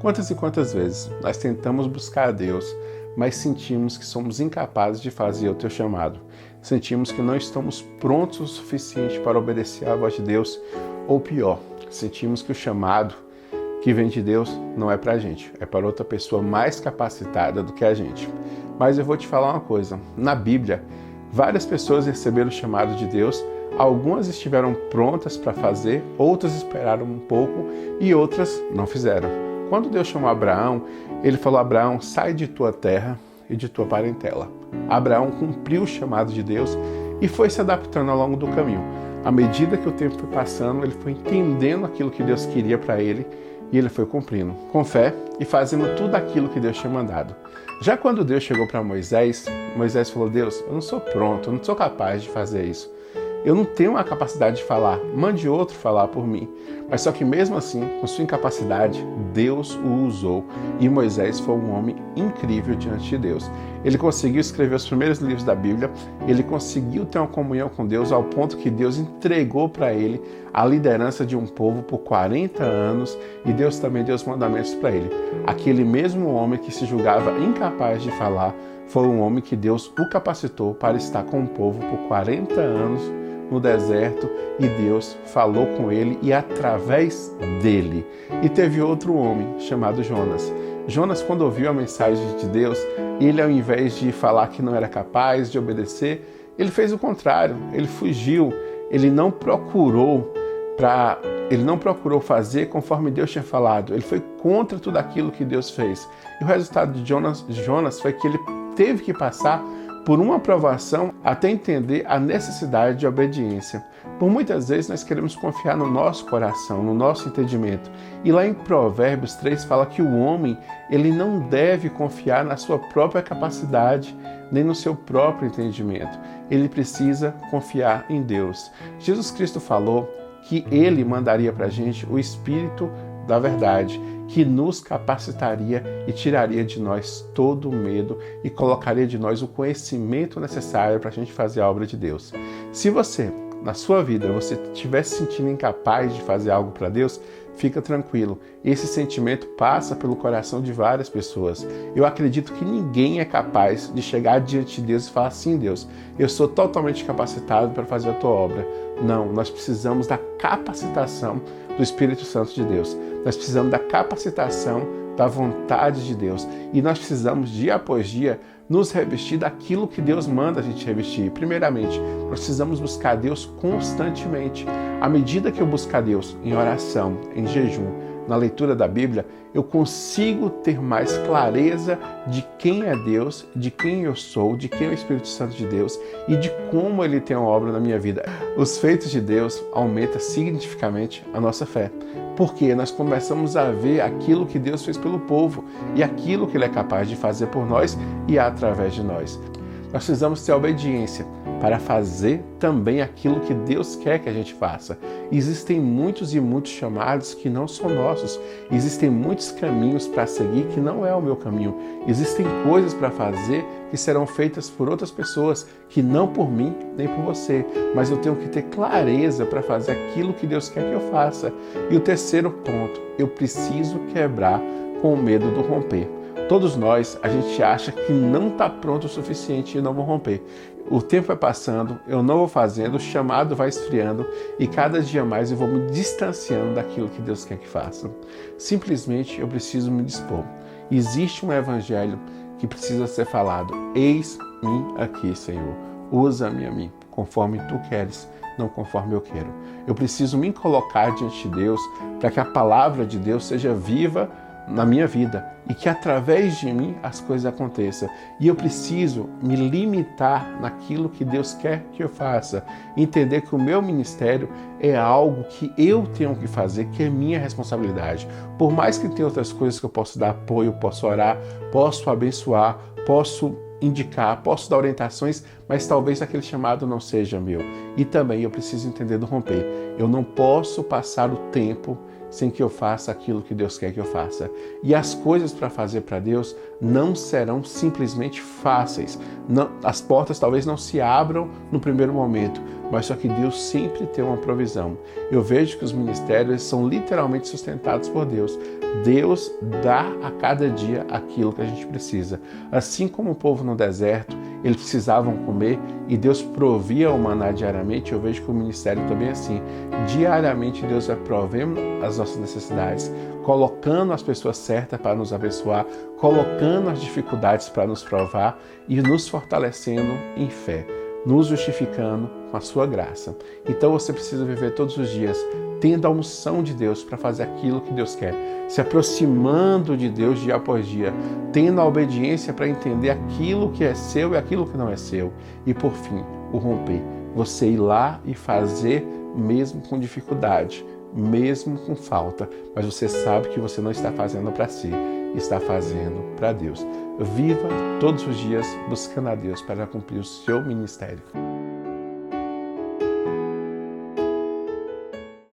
Quantas e quantas vezes nós tentamos buscar a Deus, mas sentimos que somos incapazes de fazer o teu chamado. Sentimos que não estamos prontos o suficiente para obedecer à voz de Deus, ou pior, sentimos que o chamado que vem de Deus não é para a gente, é para outra pessoa mais capacitada do que a gente. Mas eu vou te falar uma coisa, na Bíblia, várias pessoas receberam o chamado de Deus, algumas estiveram prontas para fazer, outras esperaram um pouco e outras não fizeram. Quando Deus chamou Abraão, ele falou: Abraão, sai de tua terra e de tua parentela. Abraão cumpriu o chamado de Deus e foi se adaptando ao longo do caminho. À medida que o tempo foi passando, ele foi entendendo aquilo que Deus queria para ele e ele foi cumprindo, com fé e fazendo tudo aquilo que Deus tinha mandado. Já quando Deus chegou para Moisés, Moisés falou: Deus, eu não sou pronto, eu não sou capaz de fazer isso. Eu não tenho a capacidade de falar, mande outro falar por mim. Mas só que mesmo assim, com sua incapacidade, Deus o usou. E Moisés foi um homem incrível diante de Deus. Ele conseguiu escrever os primeiros livros da Bíblia, ele conseguiu ter uma comunhão com Deus ao ponto que Deus entregou para ele a liderança de um povo por 40 anos e Deus também deu os mandamentos para ele. Aquele mesmo homem que se julgava incapaz de falar, foi um homem que Deus o capacitou para estar com o povo por 40 anos no deserto e Deus falou com ele e através dele. E teve outro homem chamado Jonas. Jonas, quando ouviu a mensagem de Deus, ele ao invés de falar que não era capaz de obedecer, ele fez o contrário, ele fugiu, ele não procurou fazer conforme Deus tinha falado, ele foi contra tudo aquilo que Deus fez. E o resultado de Jonas foi que ele teve que passar por uma provação até entender a necessidade de obediência. Por muitas vezes nós queremos confiar no nosso coração, no nosso entendimento. E lá em Provérbios 3 fala que o homem, ele não deve confiar na sua própria capacidade, nem no seu próprio entendimento. Ele precisa confiar em Deus. Jesus Cristo falou que ele mandaria para a gente o Espírito da verdade, que nos capacitaria e tiraria de nós todo o medo e colocaria de nós o conhecimento necessário para a gente fazer a obra de Deus. Se você, na sua vida, você estiver se sentindo incapaz de fazer algo para Deus, fica tranquilo. Esse sentimento passa pelo coração de várias pessoas. Eu acredito que ninguém é capaz de chegar diante de Deus e falar assim: Deus, eu sou totalmente capacitado para fazer a tua obra. Não, nós precisamos da capacitação do Espírito Santo de Deus. Nós precisamos da capacitação da vontade de Deus. E nós precisamos, dia após dia, nos revestir daquilo que Deus manda a gente revestir. Primeiramente, nós precisamos buscar Deus constantemente. À medida que eu buscar Deus em oração, em jejum, na leitura da Bíblia, eu consigo ter mais clareza de quem é Deus, de quem eu sou, de quem é o Espírito Santo de Deus e de como Ele tem uma obra na minha vida. Os feitos de Deus aumentam significativamente a nossa fé, porque nós começamos a ver aquilo que Deus fez pelo povo e aquilo que Ele é capaz de fazer por nós e através de nós. Nós precisamos ter obediência para fazer também aquilo que Deus quer que a gente faça. Existem muitos e muitos chamados que não são nossos. Existem muitos caminhos para seguir que não é o meu caminho. Existem coisas para fazer que serão feitas por outras pessoas, que não por mim nem por você. Mas eu tenho que ter clareza para fazer aquilo que Deus quer que eu faça. E o terceiro ponto, eu preciso quebrar com o medo do romper. Todos nós, a gente acha que não está pronto o suficiente e não vou romper. O tempo vai passando, eu não vou fazendo, o chamado vai esfriando e cada dia mais eu vou me distanciando daquilo que Deus quer que faça. Simplesmente eu preciso me dispor. Existe um evangelho que precisa ser falado. Eis-me aqui, Senhor. Usa-me a mim, conforme Tu queres, não conforme eu quero. Eu preciso me colocar diante de Deus para que a palavra de Deus seja viva na minha vida e que através de mim as coisas aconteçam. E eu preciso me limitar naquilo que Deus quer que eu faça. Entender que o meu ministério é algo que eu tenho que fazer, que é minha responsabilidade. Por mais que tenha outras coisas que eu posso dar apoio, posso orar, posso abençoar, posso indicar, posso dar orientações, mas talvez aquele chamado não seja meu. E também eu preciso entender do romper. Eu não posso passar o tempo sem que eu faça aquilo que Deus quer que eu faça. E as coisas para fazer para Deus não serão simplesmente fáceis. Não, as portas talvez não se abram no primeiro momento, mas só que Deus sempre tem uma provisão. Eu vejo que os ministérios são literalmente sustentados por Deus. Deus dá a cada dia aquilo que a gente precisa. Assim como o povo no deserto, eles precisavam comer e Deus provia o maná diariamente, eu vejo que o ministério também é assim. Diariamente Deus vai provendo as nossas necessidades, colocando as pessoas certas para nos abençoar, colocando as dificuldades para nos provar e nos fortalecendo em fé, nos justificando com a sua graça. Então você precisa viver todos os dias tendo a unção de Deus para fazer aquilo que Deus quer, se aproximando de Deus dia após dia, tendo a obediência para entender aquilo que é seu e aquilo que não é seu. E por fim, o romper. Você ir lá e fazer mesmo com dificuldade, mesmo com falta, mas você sabe que você não está fazendo para si, está fazendo para Deus. Viva todos os dias buscando a Deus para cumprir o seu ministério.